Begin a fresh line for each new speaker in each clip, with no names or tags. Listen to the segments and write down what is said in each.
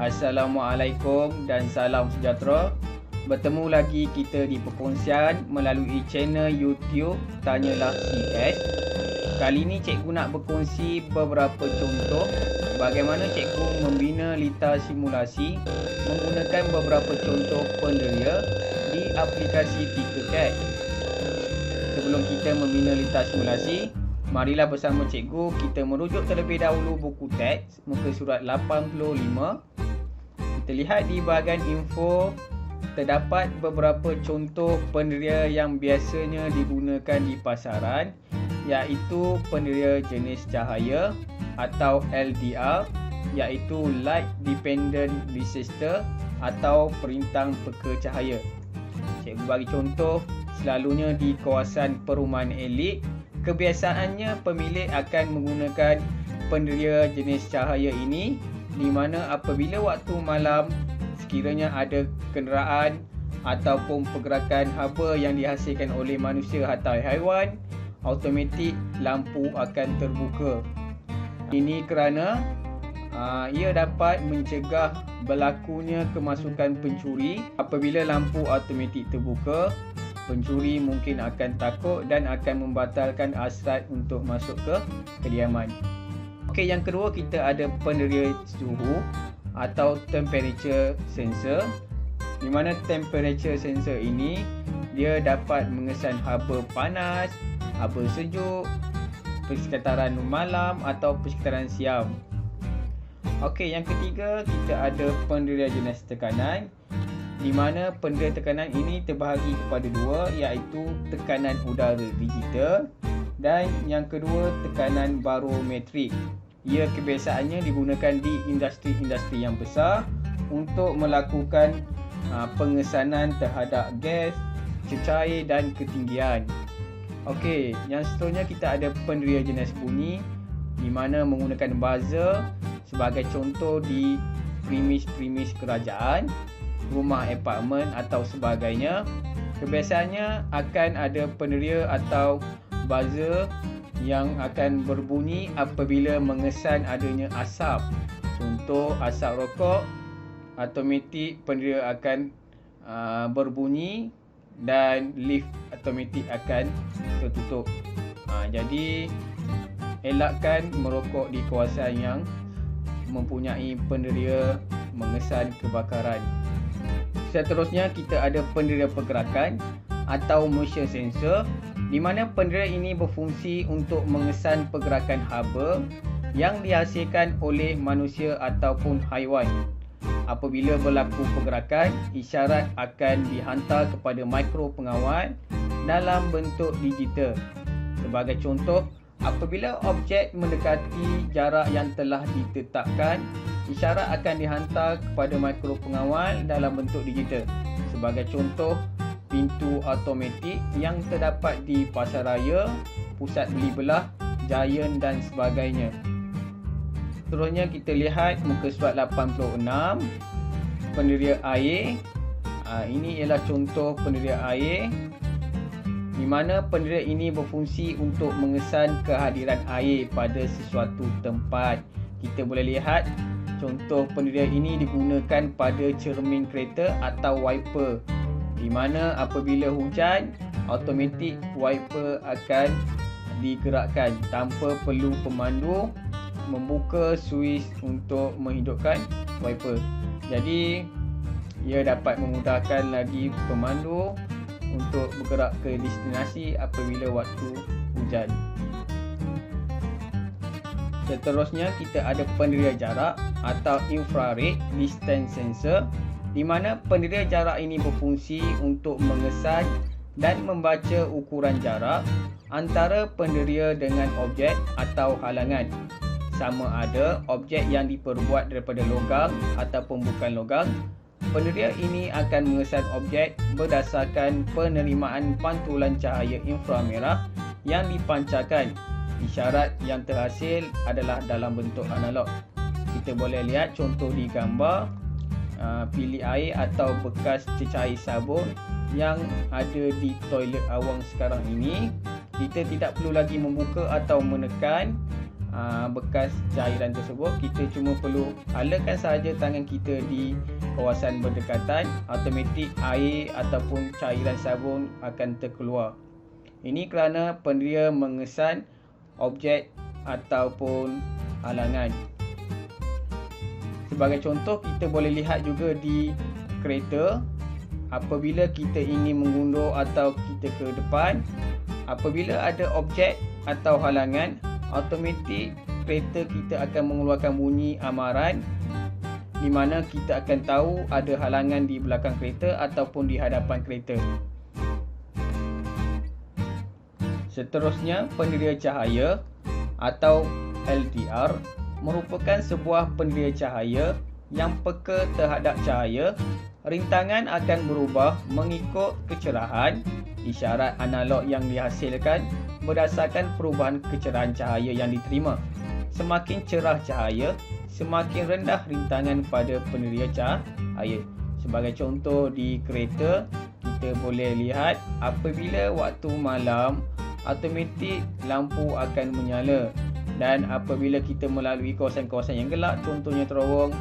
Assalamualaikum dan salam sejahtera. Bertemu lagi kita di perkongsian melalui channel YouTube Tanyalah CS. Kali ini cikgu nak berkongsi beberapa contoh bagaimana cikgu membina litar simulasi menggunakan beberapa contoh penderia di aplikasi Tinkercad. Sebelum kita membina litar simulasi, marilah bersama cikgu kita merujuk terlebih dahulu buku teks muka surat 85. Kita lihat di bahagian info terdapat beberapa contoh penderia yang biasanya digunakan di pasaran, iaitu penderia jenis cahaya atau LDR, iaitu Light Dependent Resistor atau perintang peka cahaya. Cikgu bagi contoh, selalunya di kawasan perumahan elit, kebiasaannya pemilik akan menggunakan penderia jenis cahaya ini di mana apabila waktu malam sekiranya ada kenderaan ataupun pergerakan haba yang dihasilkan oleh manusia atau haiwan, automatik lampu akan terbuka. Ini kerana ia dapat mencegah berlakunya kemasukan pencuri. Apabila lampu automatik terbuka, pencuri mungkin akan takut dan akan membatalkan hasrat untuk masuk ke kediaman. Okey, yang kedua kita ada penderia suhu atau temperature sensor, di mana temperature sensor ini dia dapat mengesan haba panas, haba sejuk, persekitaran malam atau persekitaran siang. Okey, yang ketiga kita ada penderia jenis tekanan, di mana penderia tekanan ini terbahagi kepada dua, iaitu tekanan udara digital dan yang kedua tekanan barometrik. Ia kebiasaannya digunakan di industri-industri yang besar untuk melakukan pengesanan terhadap gas, cecair dan ketinggian. Okey, yang seterusnya kita ada penderia jenis bunyi, di mana menggunakan buzzer sebagai contoh di premis-premis kerajaan, rumah apartmen atau sebagainya. Kebiasaannya akan ada penderia atau buzzer yang akan berbunyi apabila mengesan adanya asap. Contoh asap rokok, automatik penderia akan berbunyi dan lift automatik akan tertutup. Jadi elakkan merokok di kawasan yang mempunyai penderia mengesan kebakaran. Seterusnya kita ada penderia pergerakan atau motion sensor, di mana penderia ini berfungsi untuk mengesan pergerakan haba yang dihasilkan oleh manusia ataupun haiwan. Apabila berlaku pergerakan, isyarat akan dihantar kepada mikro pengawal dalam bentuk digital. Sebagai contoh, apabila objek mendekati jarak yang telah ditetapkan, isyarat akan dihantar kepada mikro pengawal dalam bentuk digital. Sebagai contoh, pintu automatik yang terdapat di pasaraya, pusat beli belah, Giant dan sebagainya. Seterusnya kita lihat muka surat 86, penderia air. Ini ialah contoh penderia air, di mana penderia ini berfungsi untuk mengesan kehadiran air pada sesuatu tempat. Kita boleh lihat contoh penderia ini digunakan pada cermin kereta atau wiper, di mana apabila hujan, automatik wiper akan digerakkan tanpa perlu pemandu membuka suis untuk menghidupkan wiper. Jadi ia dapat memudahkan lagi pemandu untuk bergerak ke destinasi apabila waktu hujan. Seterusnya kita ada penderia jarak atau infrared distance sensor, di mana penderia jarak ini berfungsi untuk mengesan dan membaca ukuran jarak antara penderia dengan objek atau halangan, sama ada objek yang diperbuat daripada logam ataupun bukan logam. Penderia ini akan mengesan objek berdasarkan penerimaan pantulan cahaya inframerah yang dipancarkan. Isyarat yang terhasil adalah dalam bentuk analog. Kita boleh lihat contoh di gambar pilih air atau bekas cecair sabun yang ada di toilet awam sekarang ini. Kita tidak perlu lagi membuka atau menekan bekas cairan tersebut, kita cuma perlu halakan sahaja tangan kita di kawasan berdekatan, automatik air ataupun cairan sabun akan terkeluar. Ini kerana penderita mengesan objek ataupun halangan. Sebagai contoh, kita boleh lihat juga di kereta, apabila kita ingin mengundur atau kita ke depan, apabila ada objek atau halangan, automatik kereta kita akan mengeluarkan bunyi amaran, di mana kita akan tahu ada halangan di belakang kereta ataupun di hadapan kereta. Seterusnya, penderita cahaya atau LDR merupakan sebuah penderita cahaya yang peka terhadap cahaya. Rintangan akan berubah mengikut kecerahan isyarat analog yang dihasilkan berdasarkan perubahan kecerahan cahaya yang diterima. Semakin cerah cahaya, semakin rendah rintangan pada penderita cahaya. Sebagai contoh, di kereta kita boleh lihat apabila waktu malam, automatik lampu akan menyala, dan apabila kita melalui kawasan-kawasan yang gelap, contohnya terowong,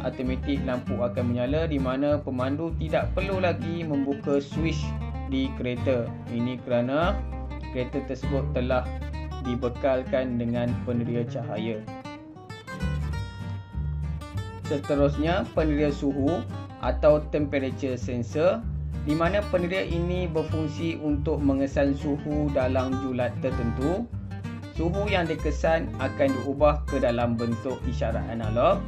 automatik lampu akan menyala, di mana pemandu tidak perlu lagi membuka switch di kereta. Ini kerana kereta tersebut telah dibekalkan dengan penderita cahaya. Seterusnya, penderita suhu atau temperature sensor, di mana penderita ini berfungsi untuk mengesan suhu dalam julat tertentu. Suhu yang dikesan akan diubah ke dalam bentuk isyarat analog.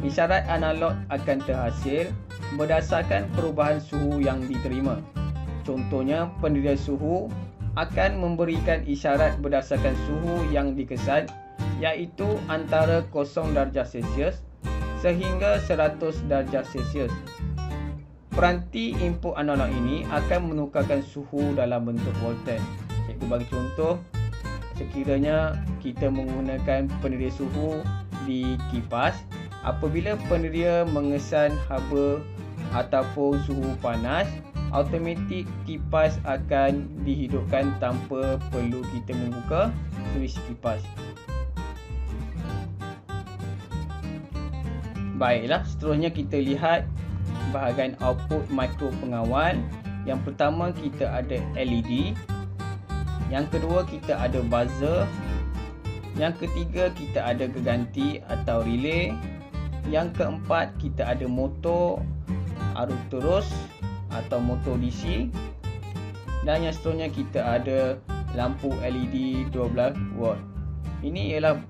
Isyarat analog akan terhasil berdasarkan perubahan suhu yang diterima. Contohnya, penderita suhu akan memberikan isyarat berdasarkan suhu yang dikesan, iaitu antara 0 darjah Celsius sehingga 100 darjah Celsius. Peranti input analog ini akan menukarkan suhu dalam bentuk voltage. Cikgu bagi contoh, sekiranya kita menggunakan penderita suhu di kipas, apabila penderita mengesan haba ataupun suhu panas, automatik kipas akan dihidupkan tanpa perlu kita membuka switch kipas. Baiklah, seterusnya kita lihat bahagian output mikro pengawal. Yang pertama, kita ada LED. Yang kedua, kita ada buzzer. Yang ketiga, kita ada geganti atau relay. Yang keempat, kita ada motor arus terus atau motor DC. Dan yang seterusnya, kita ada lampu LED 12 watt. Ini ialah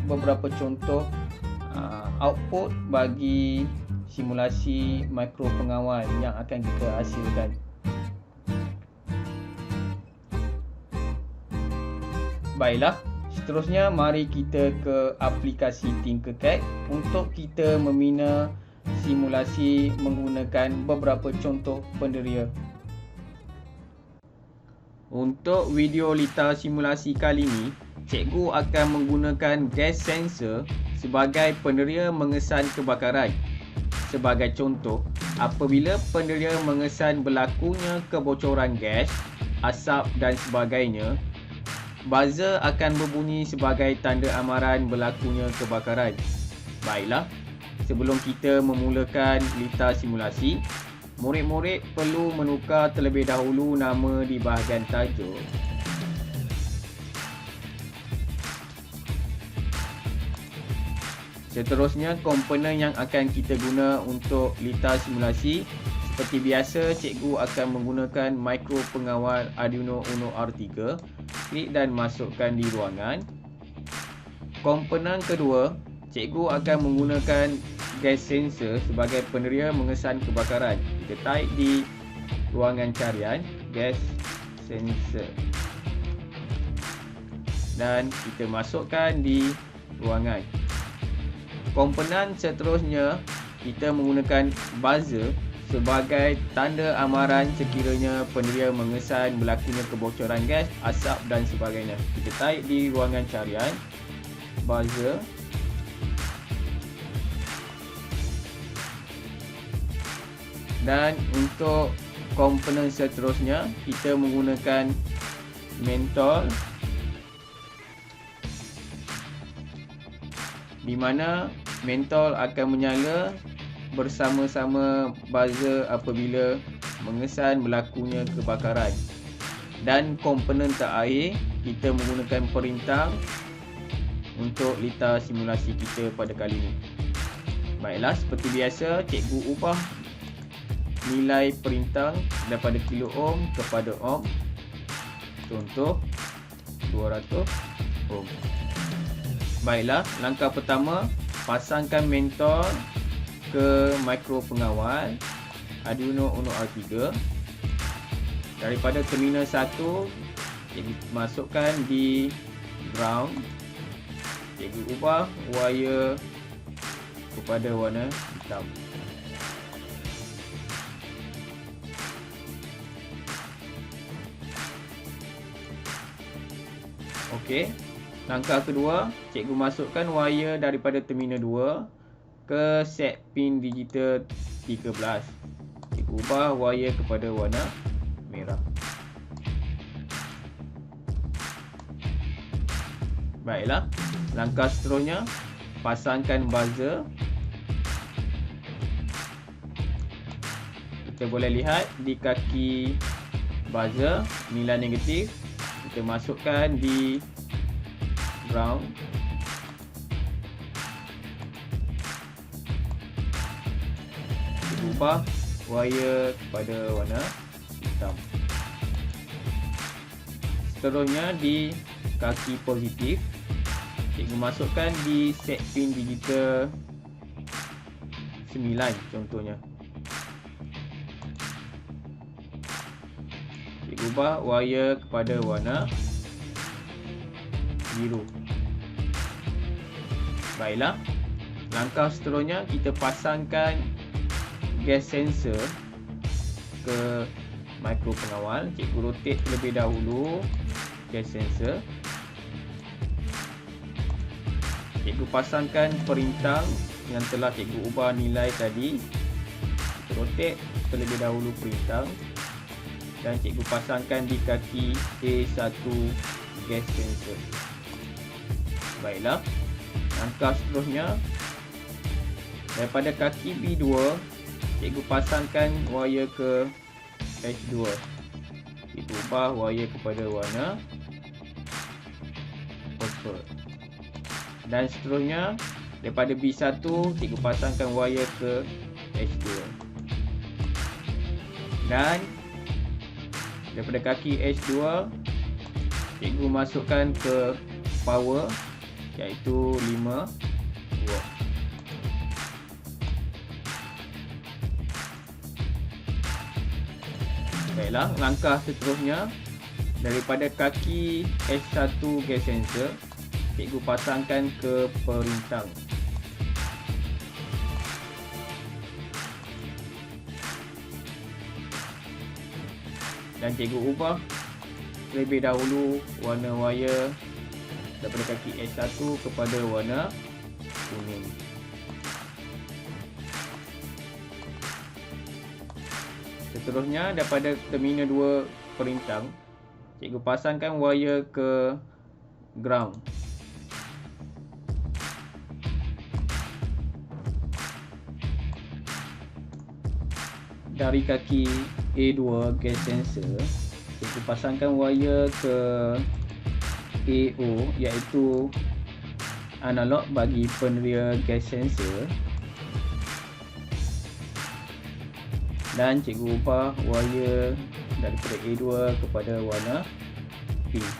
beberapa contoh output bagi simulasi mikro pengawal yang akan kita hasilkan. Baiklah, seterusnya mari kita ke aplikasi Tinkercad untuk kita membina simulasi menggunakan beberapa contoh penderita. Untuk video lita simulasi kali ini, cikgu akan menggunakan gas sensor sebagai penderita mengesan kebakaran. Sebagai contoh, apabila penderita mengesan berlakunya kebocoran gas, asap dan sebagainya, buzzer akan berbunyi sebagai tanda amaran berlakunya kebakaran. Baiklah, sebelum kita memulakan lita simulasi, murid-murid perlu menukar terlebih dahulu nama di bahagian tajuk. Seterusnya, komponen yang akan kita guna untuk lita simulasi. Seperti biasa, cikgu akan menggunakan mikro pengawal Arduino Uno R3. Klik dan masukkan di ruangan. Komponen kedua, cikgu akan menggunakan gas sensor sebagai penderita mengesan kebakaran. Kita type di ruangan carian gas sensor dan kita masukkan di ruangan. Komponen seterusnya, kita menggunakan buzzer sebagai tanda amaran sekiranya penderita mengesan berlakunya kebocoran gas, asap dan sebagainya. Kita type di ruangan carian buzzer. Dan untuk komponen seterusnya, kita menggunakan mentol di mana mentol akan menyala bersama-sama buzzer apabila mengesan berlakunya kebakaran. Dan komponen terakhir, kita menggunakan perintah untuk litar simulasi kita pada kali ini. Baiklah, seperti biasa cikgu ubah nilai perintah daripada kilo ohm kepada ohm. Contoh 200 ohm. Baiklah, langkah pertama, pasangkan mentol ke mikro pengawal Arduino Uno R3. Daripada terminal 1, cikgu masukkan di ground. Cikgu ubah wire kepada warna hitam. Okey. Langkah kedua, cikgu masukkan wire daripada terminal 2 ke set pin digital 13. Cikgu ubah wire kepada warna merah. Baiklah, langkah seterusnya, pasangkan buzzer. Kita boleh lihat di kaki buzzer nilai negatif. Kita masukkan di ground. Kita ubah wire kepada warna hitam. Seterusnya di kaki positif, cikgu masukkan di set pin digital 9 contohnya. Cikgu ubah wire kepada warna biru. Baiklah, langkah seterusnya kita pasangkan gas sensor ke mikro pengawal. Cikgu rotate terlebih dahulu gas sensor. Cikgu pasangkan perintah yang telah cikgu ubah nilai tadi. Rotate terlebih dahulu perintah dan cikgu pasangkan di kaki A1 gas sensor. Baiklah, langkah seterusnya, daripada kaki B2, cikgu pasangkan wire ke H2. Cikgu ubah wire kepada warna purple. Dan seterusnya, daripada B1, cikgu pasangkan wire ke H2. Dan daripada kaki H2, cikgu masukkan ke power, iaitu 5 watt. Baiklah, langkah seterusnya, daripada kaki H1 gas sensor, cikgu pasangkan ke perintang. Dan cikgu ubah terlebih dahulu warna wire daripada kaki H1 kepada warna kuning. Seterusnya, daripada terminal 2 perintang, cikgu pasangkan wire ke ground. Dari kaki A2 gas sensor, cikgu pasangkan wire ke AO, iaitu analog bagi peneria gas sensor. Dan cikgu ubah wire daripada A2 kepada warna pink.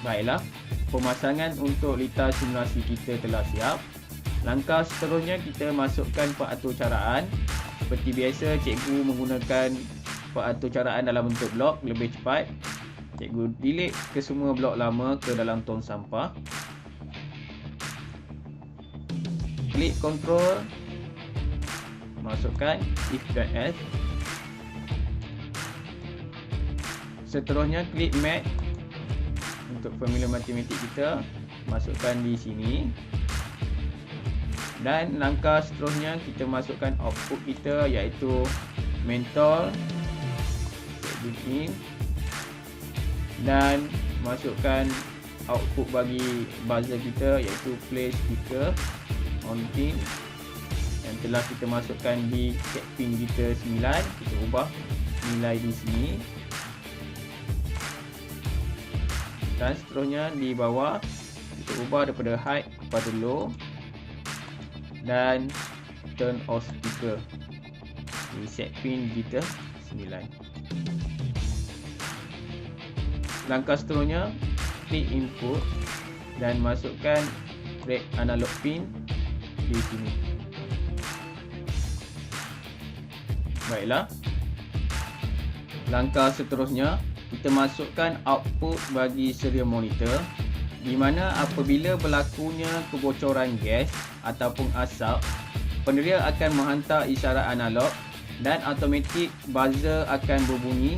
Baiklah, pemasangan untuk litar simulasi kita telah siap. Langkah seterusnya, kita masukkan peratur caraan. Seperti biasa, cikgu menggunakan peratur caraan dalam bentuk blok lebih cepat. Cikgu delete kesemua blok lama ke dalam tong sampah. Klik control, masukkan if.s. Seterusnya klik mat untuk formula matematik kita, masukkan di sini. Dan langkah seterusnya, kita masukkan output kita, iaitu mentol, in, dan masukkan output bagi buzzer kita, iaitu play speaker on pin yang telah kita masukkan di check pin kita 9. Kita ubah nilai di sini, dan seterusnya di bawah kita ubah daripada high kepada low dan turn off speaker di set pin kita 9. Langkah seterusnya, klik input dan masukkan red analog pin di sini. Baiklah. Langkah seterusnya, kita masukkan output bagi serial monitor, di mana apabila berlakunya kebocoran gas ataupun asap, peneria akan menghantar isyarat analog dan automatik buzzer akan berbunyi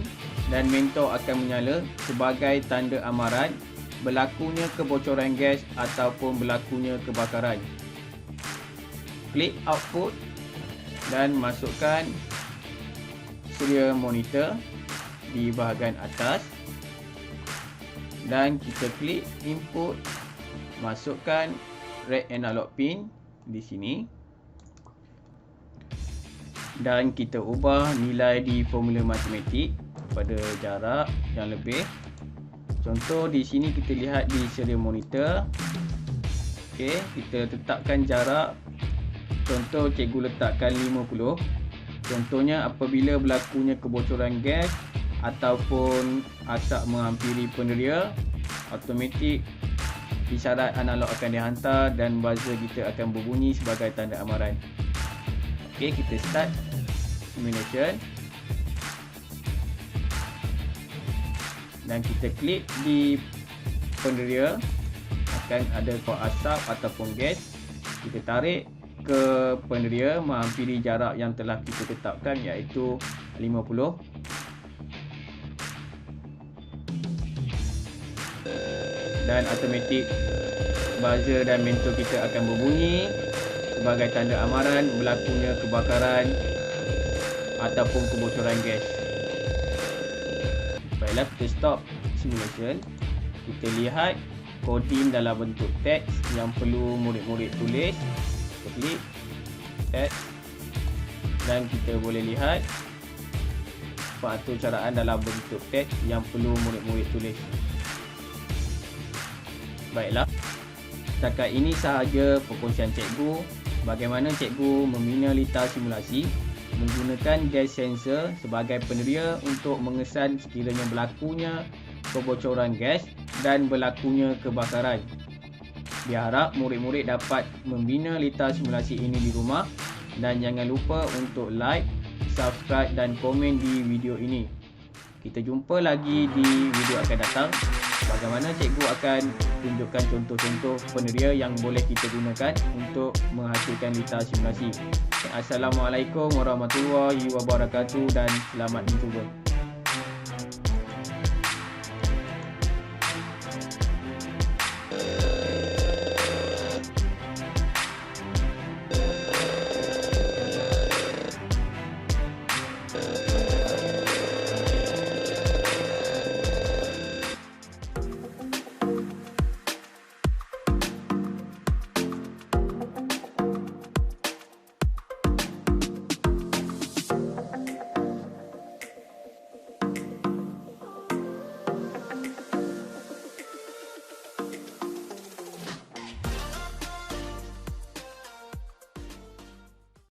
dan mentor akan menyala sebagai tanda amaran berlakunya kebocoran gas ataupun berlakunya kebakaran. Klik output dan masukkan serial monitor di bahagian atas, dan kita klik input, masukkan red analog pin di sini, dan kita ubah nilai di formula matematik pada jarak yang lebih. Contoh di sini kita lihat di serial monitor. Okey, kita tetapkan jarak. Contoh cikgu letakkan 50. Contohnya apabila berlakunya kebocoran gas ataupun asap menghampiri peneria, automatik isyarat analog akan dihantar dan buzzer kita akan berbunyi sebagai tanda amaran. Okey, kita start simulation dan kita klik di peneria, akan ada keluar asap ataupun gas. Kita tarik ke peneria menghampiri jarak yang telah kita tetapkan, iaitu 50. Dan automatik buzzer dan mentor kita akan berbunyi sebagai tanda amaran berlakunya kebakaran ataupun kebocoran gas. Baiklah, kita stop simulation. Kita lihat coding dalam bentuk teks yang perlu murid-murid tulis. Kita klik teks dan kita boleh lihat pengaturan dalam bentuk teks yang perlu murid-murid tulis. Baiklah, setakat ini sahaja perkongsian cikgu bagaimana cikgu membina litar simulasi menggunakan gas sensor sebagai peneria untuk mengesan sekiranya berlakunya kebocoran gas dan berlakunya kebakaran. Diharap murid-murid dapat membina litar simulasi ini di rumah, dan jangan lupa untuk like, subscribe dan komen di video ini. Kita jumpa lagi di video akan datang. Bagaimana cikgu akan tunjukkan contoh-contoh peneria yang boleh kita gunakan untuk menghasilkan litar simulasi. Assalamualaikum warahmatullahi wabarakatuh dan selamat mencuba.